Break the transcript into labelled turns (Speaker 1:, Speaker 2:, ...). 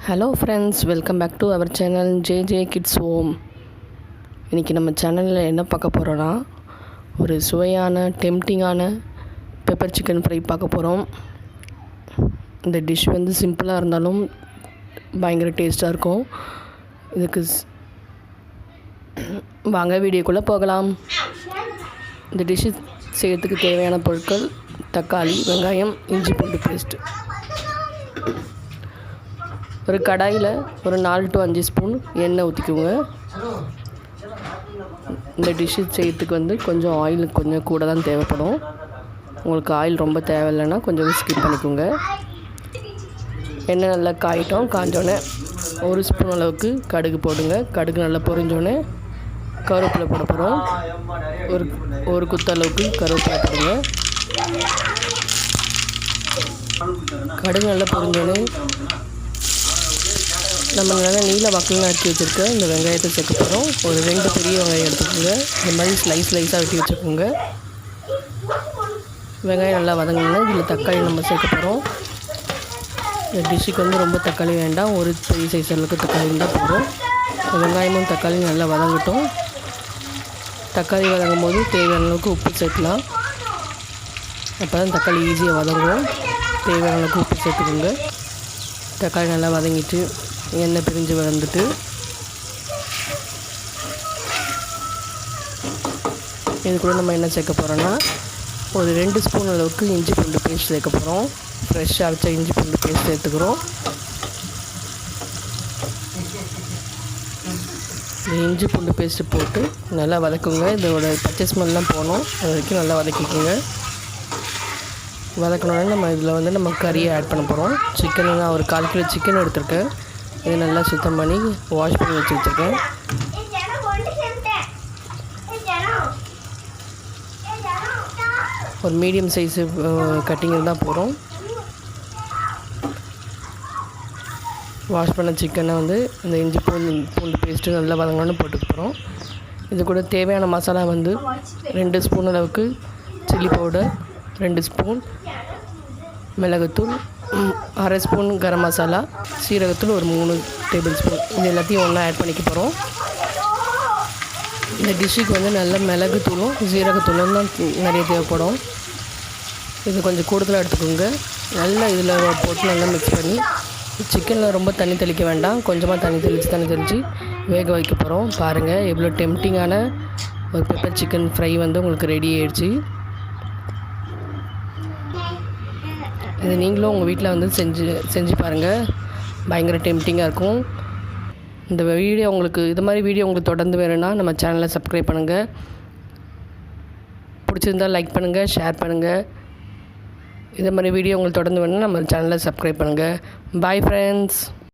Speaker 1: Hello friends, welcome back to our channel J kids home. இன்றைக்கி நம்ம சேனலில் என்ன பார்க்க போகிறோன்னா, ஒரு சுவையான டெம்டிங்கான பெப்பர் சிக்கன் ஃப்ரை பார்க்க போகிறோம். இந்த டிஷ் வந்து சிம்பிளாக இருந்தாலும் பயங்கர டேஸ்ட்டாக இருக்கும். இதுக்கு வாங்க வீடியோக்குள்ளே போகலாம். இந்த டிஷ்ஷு செய்யறதுக்கு தேவையான பொருட்கள்: தக்காளி, வெங்காயம், இஞ்சி பூண்டு பேஸ்ட்டு. ஒரு கடாயில் ஒரு 4 to 5 ஸ்பூன் எண்ணெய் ஊற்றிக்குவோங்க. இந்த டிஷ்ஷு செய்யறதுக்கு வந்து கொஞ்சம் ஆயில் கொஞ்சம் கூட தான் தேவைப்படும். உங்களுக்கு ஆயில் ரொம்ப தேவையில்லைன்னா கொஞ்சம் ஸ்கிப் பண்ணிக்கோங்க. எண்ணெய் நல்லா காஞ்சோடனே 1 ஸ்பூன் அளவுக்கு கடுகு போடுங்க. கடுகு நல்லா பொரிஞ்சோடனே கருவேப்பிலை போட போகிறோம். ஒரு குத்தளவுக்கு கருவேப்பிலை போடுங்க. கடுகு நல்லா பொரிஞ்சோடனே நம்ம நல்லா நீல வாக்கில் நறுக்கி வச்சுருக்க இந்த வெங்காயத்தை சேர்க்க போகிறோம். ஒரு 2 பெரிய வெங்காயம் எடுத்துக்கோங்க. இந்த மாதிரி ஸ்லைஸாக வெட்டி வச்சுக்கோங்க. வெங்காயம் நல்லா வதங்கினா இதில் தக்காளி நம்ம சேர்க்க போகிறோம். இந்த டிஷ்ஷுக்கு வந்து ரொம்ப தக்காளி வேண்டாம், ஒரு பெரிய சைஸ் அளவுக்கு தக்காளி இருந்தால் போதும். வெங்காயமும் தக்காளியும் நல்லா வதங்கட்டும். தக்காளி வதங்கும் போது தேவையான அளவுக்கு உப்பு சேர்க்கலாம். அப்போ தான் தக்காளி ஈஸியாக வதங்கும். தேவையான அளவுக்கு உப்பு சேர்த்துக்கோங்க. தக்காளி நல்லா வதங்கிட்டு எண்ணெய் பிரிஞ்சு வந்துட்டு இது கூட நம்ம என்ன சேர்க்க போகிறோன்னா, ஒரு 2 ஸ்பூன் அளவுக்கு இஞ்சி பூண்டு பேஸ்ட் சேர்க்க போகிறோம். ஃப்ரெஷ்ஷாக அரைச்ச இஞ்சி பூண்டு பேஸ்ட் சேர்த்துக்கிறோம். இந்த இஞ்சி பூண்டு பேஸ்ட்டு போட்டு நல்லா வதக்குங்க. இதோட பச்சை ஸ்மெல்லாம் போகணும், அது வரைக்கும் நல்லா வதக்கிக்கோங்க. வதக்கணுன்னா நம்ம இதில் வந்து நம்ம கறியை ஆட் பண்ண போகிறோம். சிக்கன் நான் ஒரு 1/4 கிலோ சிக்கன் எடுத்துருக்கேன். இதை நல்லா சுத்தம் பண்ணி வாஷ் பண்ணி வச்சுருக்கேன். ஒரு மீடியம் சைஸு கட்டிங் தான் போகிறோம். வாஷ் பண்ண சிக்கனை வந்து இந்த இஞ்சி பூண்டு பேஸ்ட்டு நல்லா வதங்கணும்னு போட்டுக்க போகிறோம். இது கூட தேவையான மசாலா வந்து 2 ஸ்பூன் அளவுக்கு சில்லி பவுடர், 2 ஸ்பூன் மிளகுத்தூள், 1/2 ஸ்பூன் கரம் மசாலா, சீரகத்தூள் ஒரு 3 டேபிள் ஸ்பூன். இது எல்லாத்தையும் ஒன்றா ஆட் பண்ணிக்க போகிறோம். இந்த டிஷ்ஷுக்கு வந்து நல்ல மிளகுத்தூளும் சீரகத்தூளும் தான் நிறைய தேவைப்படும். இது கொஞ்சம் கூடுதலாக எடுத்துக்கோங்க. நல்லா இதில் போட்டு நல்லா மிக்ஸ் பண்ணி, சிக்கனில் ரொம்ப தண்ணி தெளிக்க வேண்டாம், கொஞ்சமாக தண்ணி தெளித்து வேக வைக்க போகிறோம். பாருங்கள் எவ்வளோ டெம்டிங்கான ஒரு பெப்பர் சிக்கன் ஃப்ரை வந்து உங்களுக்கு ரெடி ஆகிடுச்சு. இது நீங்களும் உங்கள் வீட்டில் வந்து செஞ்சு பாருங்கள். பயங்கர டெம்டிங்காக இருக்கும். இந்த வீடியோ உங்களுக்கு இது மாதிரி வீடியோ உங்களுக்கு தொடர்ந்து வேணும்னா நம்ம சேனலை சப்ஸ்கிரைப் பண்ணுங்கள். பிடிச்சிருந்தால் லைக் பண்ணுங்கள், ஷேர் பண்ணுங்கள். இது மாதிரி வீடியோ உங்களுக்கு தொடர்ந்து வேணும்னா நம்ம சேனலை சப்ஸ்கிரைப் பண்ணுங்கள். Bye friends.